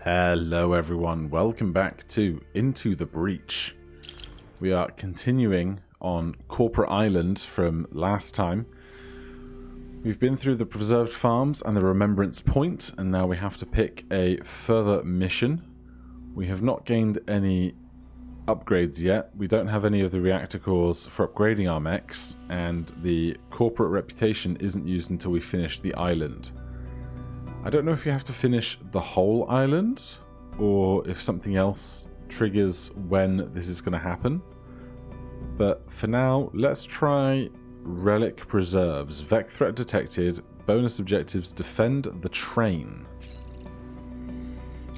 Hello everyone, welcome back to Into the Breach. We are continuing on Corporate Island from last time. We've been through the Preserved Farms and the Remembrance Point, and now we have to pick a further mission. We have not gained any upgrades yet. We don't have any of the reactor cores for upgrading our mechs, and the corporate reputation isn't used until we finish the island. I don't know if you have to finish the whole island, or if something else triggers when this is going to happen. But for now, let's try Relic Preserves. Vec threat detected. Bonus objectives: defend the train.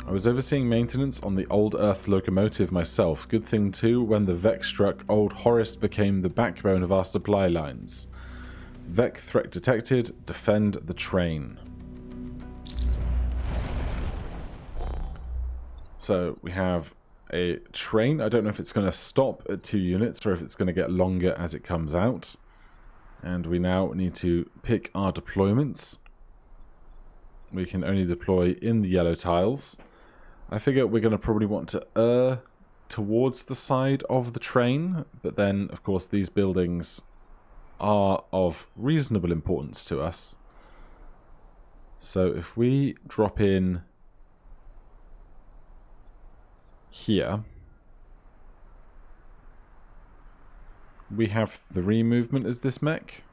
I was overseeing maintenance on the Old Earth locomotive myself. Good thing too, when the Vec struck, Old Horace became the backbone of our supply lines. Vec threat detected. Defend the train. So we have a train. I don't know if it's going to stop at 2 units or if it's going to get longer as it comes out. And we now need to pick our deployments. We can only deploy in the yellow tiles. I figure we're going to probably want to err towards the side of the train. But then, of course, these buildings are of reasonable importance to us. So if we drop in here, we have 3 movement as this mech.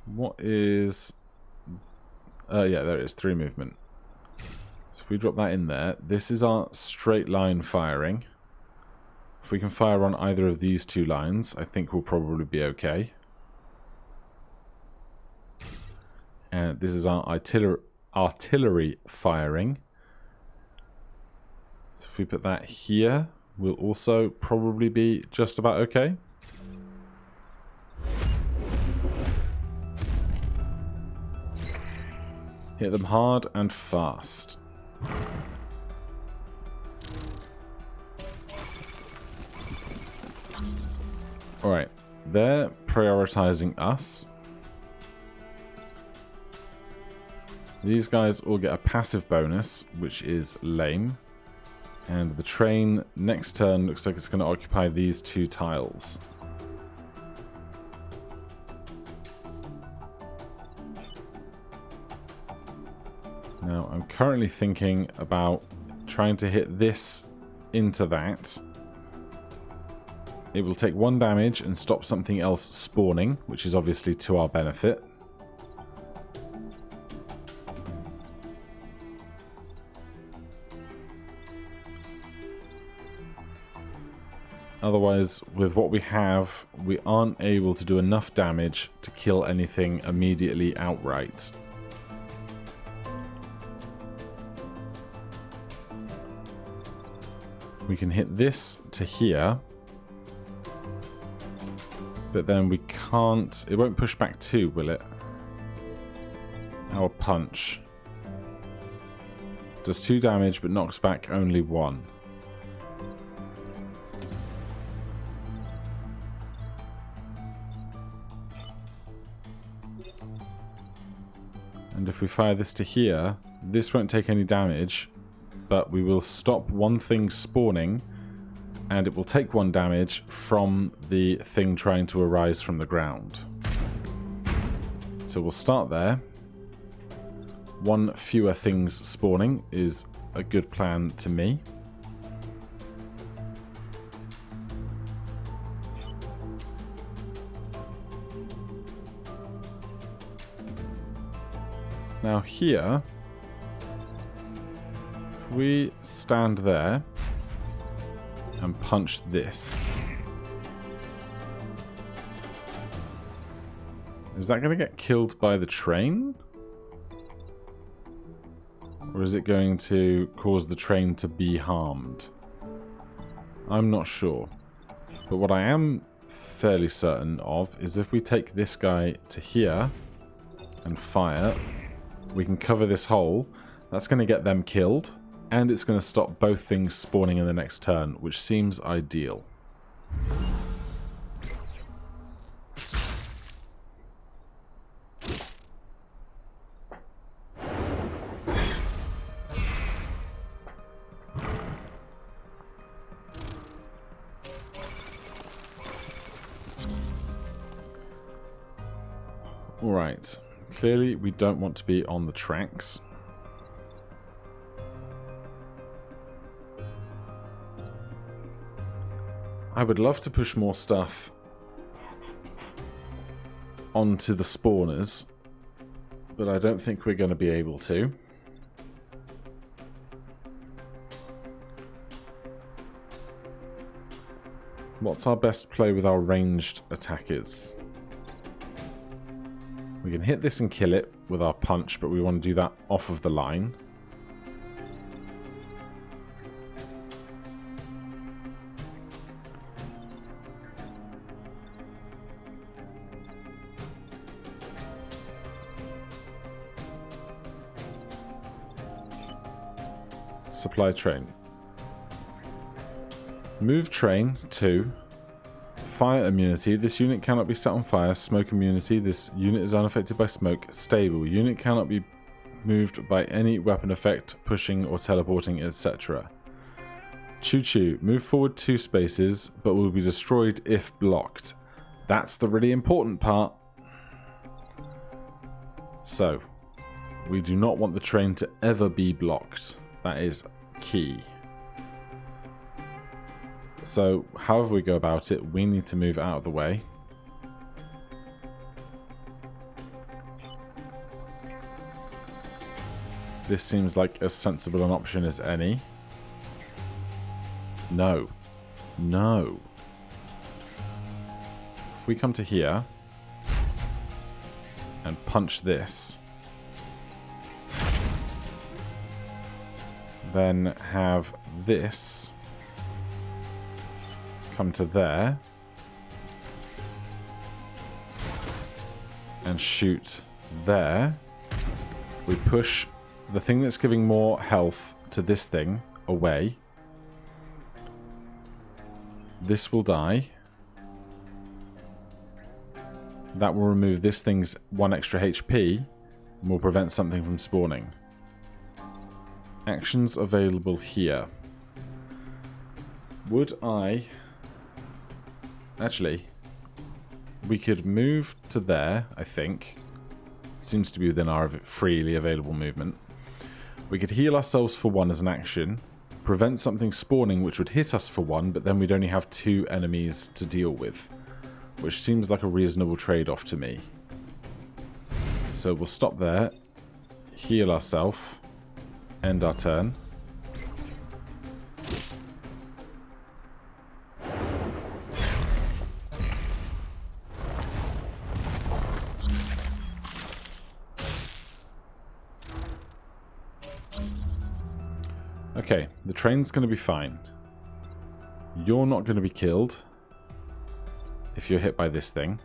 What is... yeah, there it is, 3 movement. So if we drop that in there, this is our straight line firing. If we can fire on either of these 2 lines, I think we'll probably be okay. And this is our artillery firing. So if we put that here, we'll also probably be just about okay. Hit them hard and fast. Alright, they're prioritizing us. These guys all get a passive bonus, which is lame. And the train next turn looks like it's going to occupy these 2 tiles. Now, I'm currently thinking about trying to hit this into that. It will take 1 damage and stop something else spawning, which is obviously to our benefit. Otherwise, with what we have, we aren't able to do enough damage to kill anything immediately outright. We can hit this to here, but then we can't... It won't push back 2, will it? Our punch does 2 damage, but knocks back only 1. And if we fire this to here, this won't take any damage, but we will stop one thing spawning, and it will take 1 damage from the thing trying to arise from the ground. So we'll start there. 1 fewer things spawning is a good plan to me. Now here, if we stand there and punch this, is that going to get killed by the train? Or is it going to cause the train to be harmed? I'm not sure. But what I am fairly certain of is if we take this guy to here and fire, we can cover this hole. That's going to get them killed, and it's going to stop both things spawning in the next turn, which seems ideal. Alright. Clearly we don't want to be on the tracks. I would love to push more stuff onto the spawners, but I don't think we're going to be able to. What's our best play with our ranged attackers? We can hit this and kill it with our punch, but we want to do that off of the line. Supply train. Move train to fire immunity. This unit cannot be set on fire. Smoke immunity. This unit is unaffected by smoke. Stable. Unit cannot be moved by any weapon effect, pushing or teleporting, etc. Choo choo. Move forward 2 spaces, but will be destroyed if blocked. That's the really important part. So, we do not want the train to ever be blocked. That is key. So, however we go about it, we need to move out of the way. This seems like as sensible an option as any. No. No. If we come to here and punch this, then have this come to there and shoot there. We push the thing that's giving more health to this thing away. This will die. That will remove this thing's 1 extra HP and will prevent something from spawning. Actions available here. Would I... Actually, we could move to there, I think. Seems to be within our freely available movement. We could heal ourselves for 1 as an action, prevent something spawning which would hit us for 1, but then we'd only have 2 enemies to deal with, which seems like a reasonable trade-off to me. So we'll stop there, heal ourselves, end our turn. Okay, the train's going to be fine. You're not going to be killed if you're hit by this thing.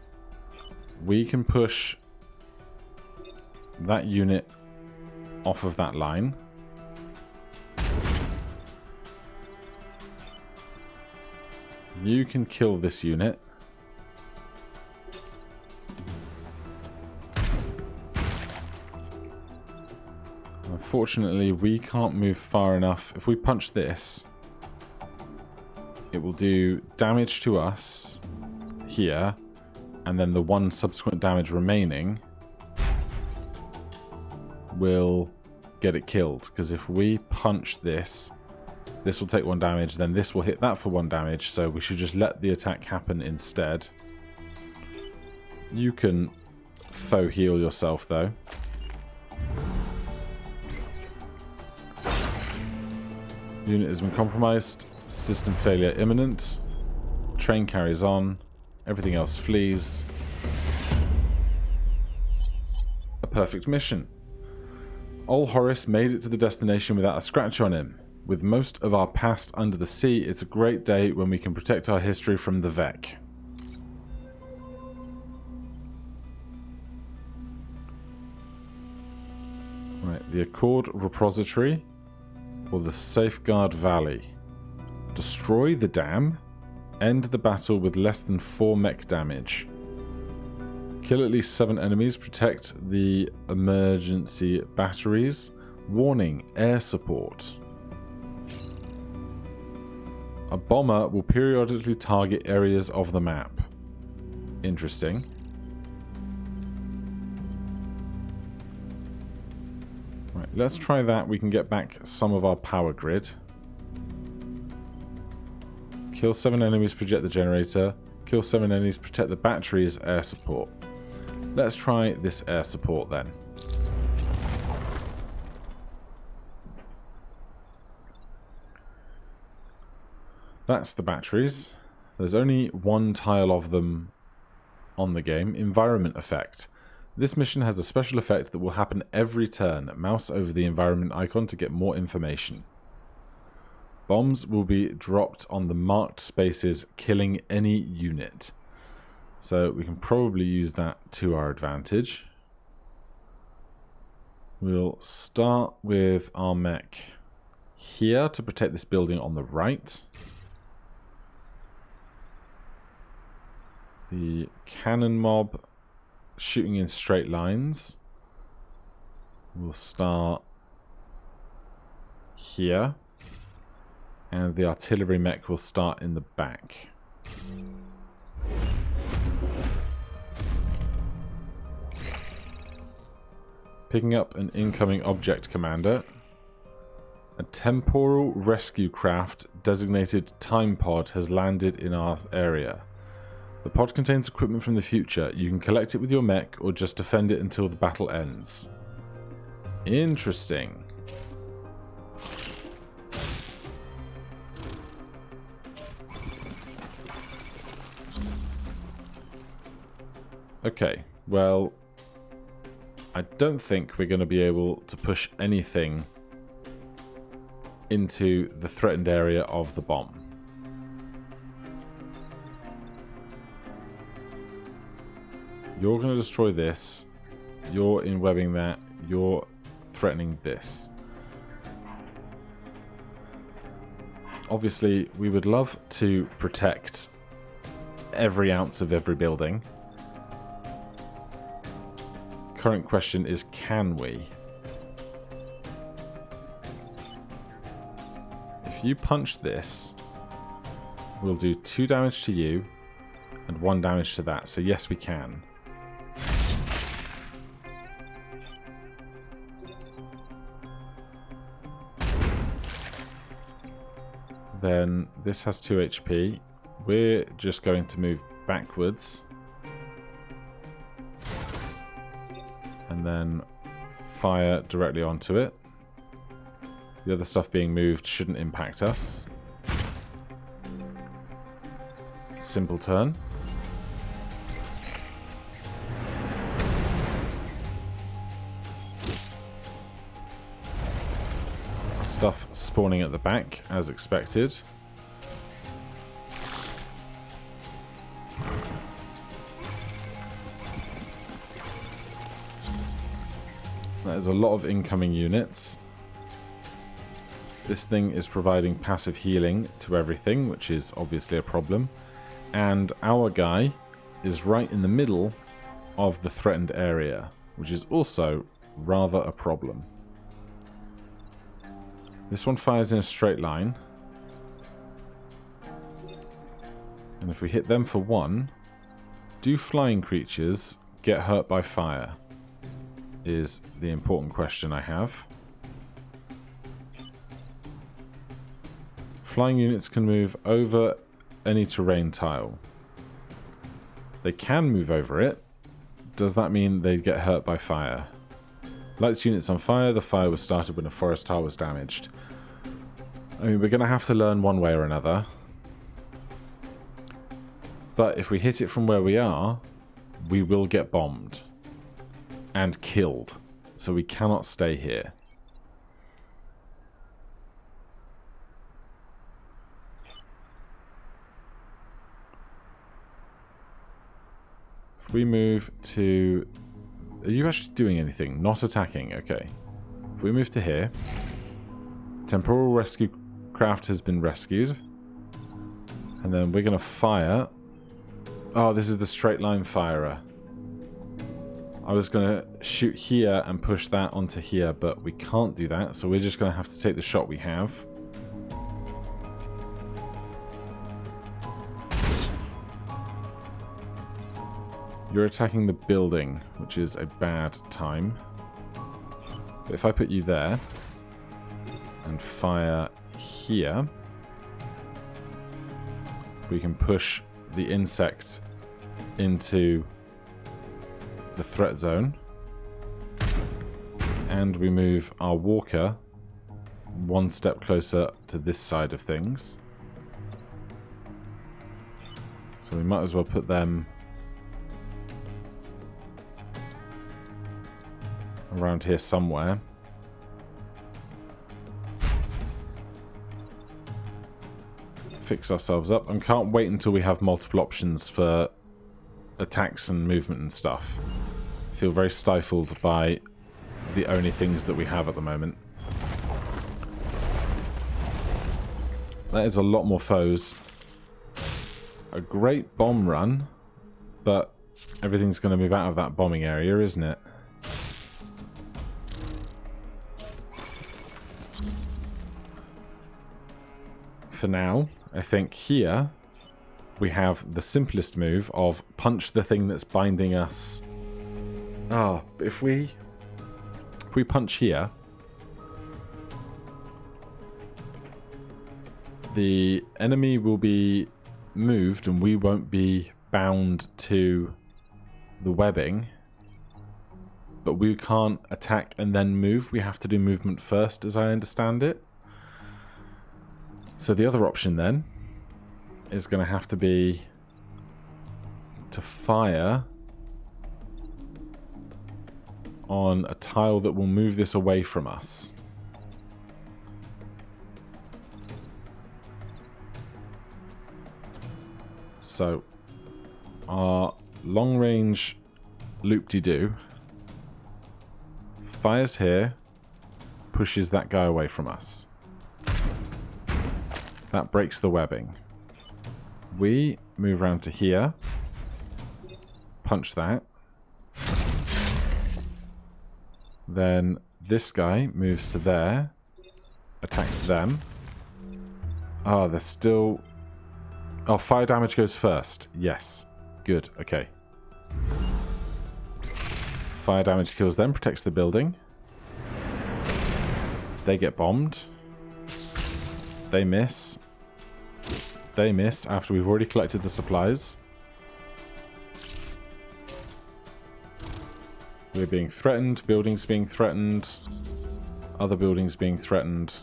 We can push that unit off of that line. You can kill this unit. Unfortunately, we can't move far enough. If we punch this, it will do damage to us here, and then the 1 subsequent damage remaining will get it killed. Because if we punch this, this will take 1 damage, then this will hit that for 1 damage, so we should just let the attack happen instead. You can faux heal yourself though. Unit has been compromised. System failure imminent. Train carries on. Everything else flees. A perfect mission. Old Horace made it to the destination without a scratch on him. With most of our past under the sea, it's a great day when we can protect our history from the Vec. Right, the Accord Repository. Or the Safeguard Valley. Destroy the dam. End the battle with less than 4 mech damage. Kill at least 7 enemies. Protect the emergency batteries. Warning, air support. A bomber will periodically target areas of the map. Interesting. let's try that. We can get back some of our power grid. Kill 7 enemies, project the generator. Kill 7 enemies, protect the batteries, air support. Let's try this air support then. That's the batteries. There's only one tile of them on the game. Environment effect. This mission has a special effect that will happen every turn. Mouse over the environment icon to get more information. Bombs will be dropped on the marked spaces, killing any unit. So we can probably use that to our advantage. We'll start with our mech here to protect this building on the right. The cannon mob shooting in straight lines. We'll start here. And the artillery mech will start in the back. Picking up an incoming object commander. A temporal rescue craft designated Time Pod has landed in our area. The pod contains equipment from the future. You can collect it with your mech or just defend it until the battle ends. Interesting. Okay, well, I don't think we're going to be able to push anything into the threatened area of the bomb. You're going to destroy this. You're enwebbing that. You're threatening this. Obviously, we would love to protect every ounce of every building. Current question is, can we? If you punch this, we'll do 2 damage to you and 1 damage to that. So yes, we can. Then this has 2 HP. We're just going to move backwards. And then fire directly onto it. The other stuff being moved shouldn't impact us. Simple turn. Stuff spawning at the back, as expected. There's a lot of incoming units. This thing is providing passive healing to everything, which is obviously a problem. And our guy is right in the middle of the threatened area, which is also rather a problem. This one fires in a straight line. And if we hit them for 1, do flying creatures get hurt by fire? Is the important question I have. Flying units can move over any terrain tile. They can move over it. Does that mean they get hurt by fire? Lights units on fire. The fire was started when a forest tile was damaged. I mean, we're going to have to learn one way or another. But if we hit it from where we are, we will get bombed. And killed. So we cannot stay here. If we move to... Are you actually doing anything? Not attacking. Okay. If we move to here. Temporal rescue craft has been rescued. And then we're going to fire. Oh, this is the straight line firer. I was going to shoot here and push that onto here, but we can't do that, so we're just going to have to take the shot we have. You're attacking the building, which is a bad time. But if I put you there and fire here, we can push the insect into the threat zone, and we move our walker one step closer to this side of things. So we might as well put them around here somewhere. Fix ourselves up, and can't wait until we have multiple options for attacks and movement and stuff. I feel very stifled by the only things that we have at the moment. That is a lot more foes. A great bomb run, but everything's going to move out of that bombing area, isn't it? For now, I think here we have the simplest move of punch the thing that's binding us. Ah, but if we punch here, the enemy will be moved and we won't be bound to the webbing, but we can't attack and then move. We have to do movement first, as I understand it. So the other option then is going to have to be to fire on a tile that will move this away from us. So our long-range loop-de-doo fires here, pushes that guy away from us. That breaks the webbing. We move around to here, punch that. Then this guy moves to there, attacks them. Ah, they're still... Oh, fire damage goes first. Yes. Good. Okay. Fire damage kills them, protects the building. They get bombed. They miss. They missed after we've already collected the supplies. We're being threatened. Buildings being threatened. Other buildings being threatened.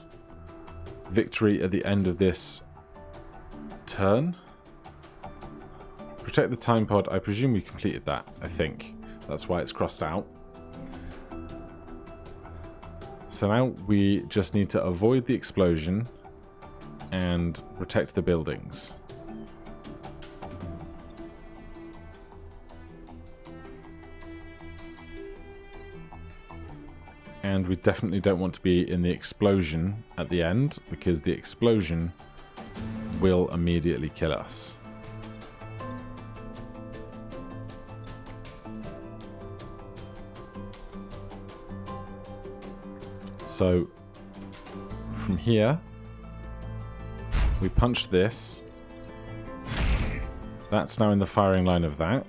Victory at the end of this turn. Protect the time pod. I presume we completed that, I think. That's why it's crossed out. So now we just need to avoid the explosion and protect the buildings. And we definitely don't want to be in the explosion at the end, because the explosion will immediately kill us. So from here, we punch this. That's now in the firing line of that.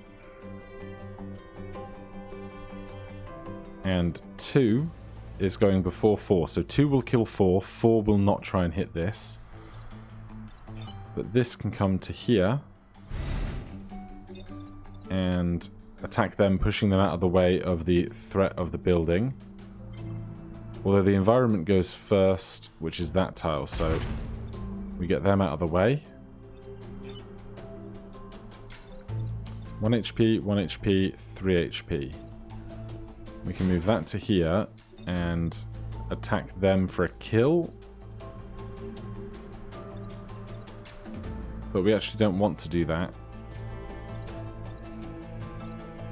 And 2 is going before 4. So 2 will kill 4. 4 will not try and hit this. But this can come to here and attack them, pushing them out of the way of the threat of the building. Although the environment goes first, which is that tile, so we get them out of the way. 1 HP, 1 HP, 3 HP. We can move that to here and attack them for a kill. But we actually don't want to do that.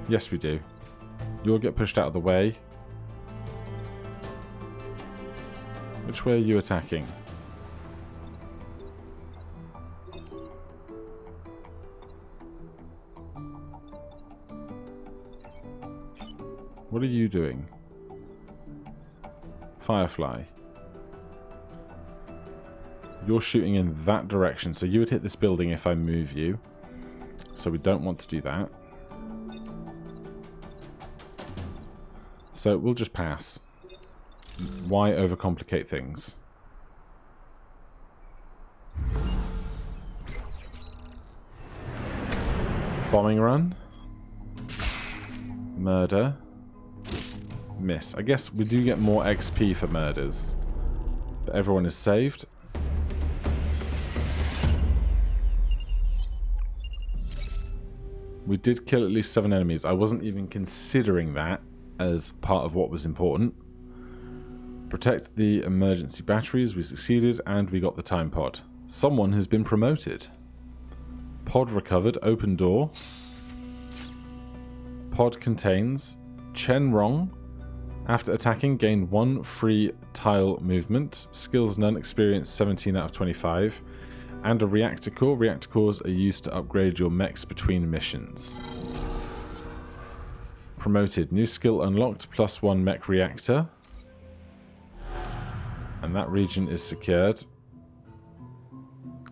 Yes, we do. You'll get pushed out of the way. Which way are you attacking? What are you doing? Firefly. You're shooting in that direction, so you would hit this building if I move you. So we don't want to do that. So we'll just pass. Why overcomplicate things? Bombing run. Murder. Miss. I guess we do get more XP for murders. But everyone is saved. We did kill at least 7 enemies. I wasn't even considering that as part of what was important. Protect the emergency batteries. We succeeded and we got the time pod. Someone has been promoted. Pod recovered. Open door. Pod contains Chen Rong. After attacking, gain 1 free tile movement. Skills none. Experience 17 out of 25. And a reactor core. Reactor cores are used to upgrade your mechs between missions. Promoted. New skill unlocked. +1 mech reactor. And that region is secured.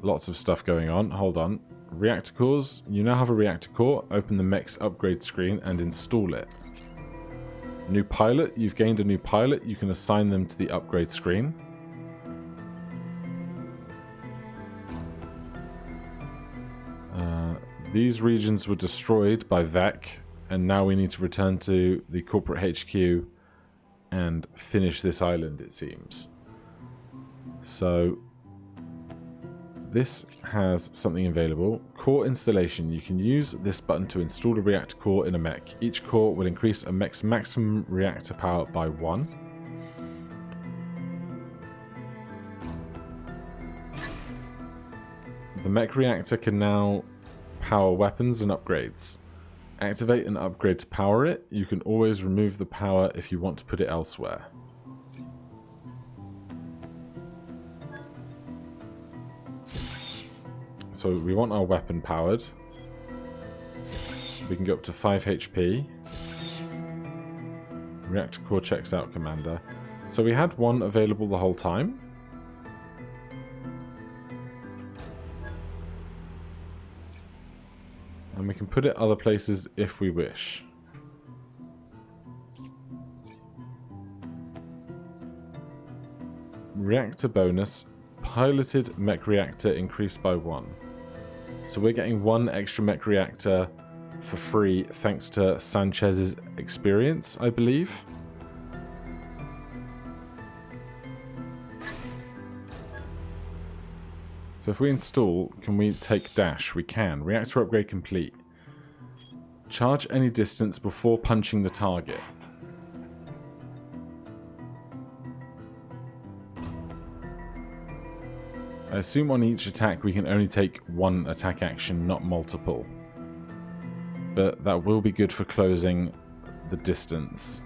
Lots of stuff going on. Hold on. Reactor cores. You now have a reactor core. Open the mech's upgrade screen and install it. New pilot. You've gained a new pilot. You can assign them to the upgrade screen. These regions were destroyed by Vec, and now we need to return to the corporate HQ and finish this island, it seems. So this has something available. Core installation. You can use this button to install a reactor core in a mech. Each core will increase a mech's maximum reactor power by 1. The mech reactor can now power weapons and upgrades. Activate and upgrade to power it. You can always remove the power if you want to put it elsewhere. So we want our weapon powered. We can go up to 5 HP. Reactor core checks out, Commander. So we had one available the whole time. And we can put it other places if we wish. Reactor bonus. Piloted mech reactor increased by 1. So we're getting 1 extra mech reactor for free thanks to Sanchez's experience, I believe. So if we install, can we take dash? We can. Reactor upgrade complete. Charge any distance before punching the target. I assume on each attack we can only take 1 attack action, not multiple. But that will be good for closing the distance.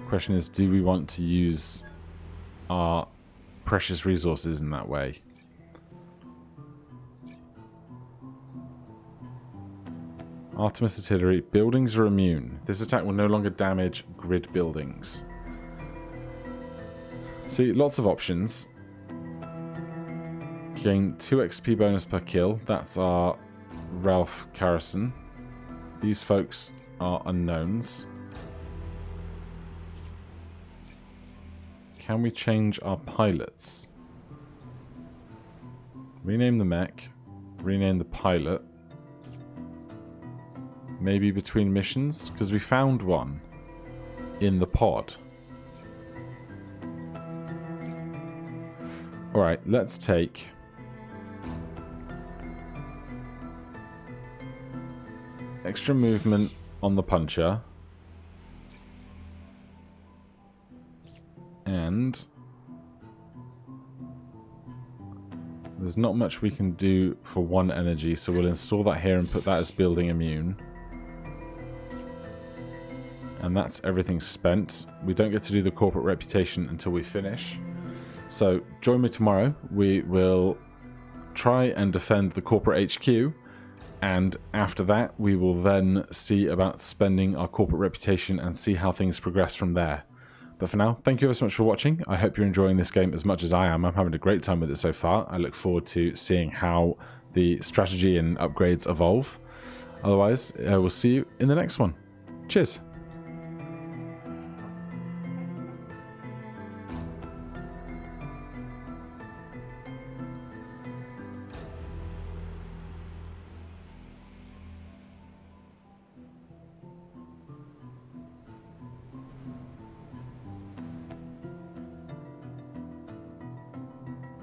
Question is, do we want to use our precious resources in that way? Artemis Artillery. Buildings are immune. This attack will no longer damage grid buildings. See, lots of options. Gain 2 XP bonus per kill. That's our Ralph Carrison. These folks are unknowns. Can we change our pilots? Rename the mech. Rename the pilot. Maybe between missions? Because we found one in the pod. Alright, let's take... extra movement on the puncher. And there's not much we can do for 1 energy, so we'll install that here and put that as building immune. And that's everything spent. We don't get to do the corporate reputation until we finish. So join me tomorrow. We will try and defend the corporate HQ. And after that, we will then see about spending our corporate reputation and see how things progress from there. But for now, thank you ever so much for watching. I hope you're enjoying this game as much as I am. I'm having a great time with it so far. I look forward to seeing how the strategy and upgrades evolve. Otherwise, we'll see you in the next one. Cheers.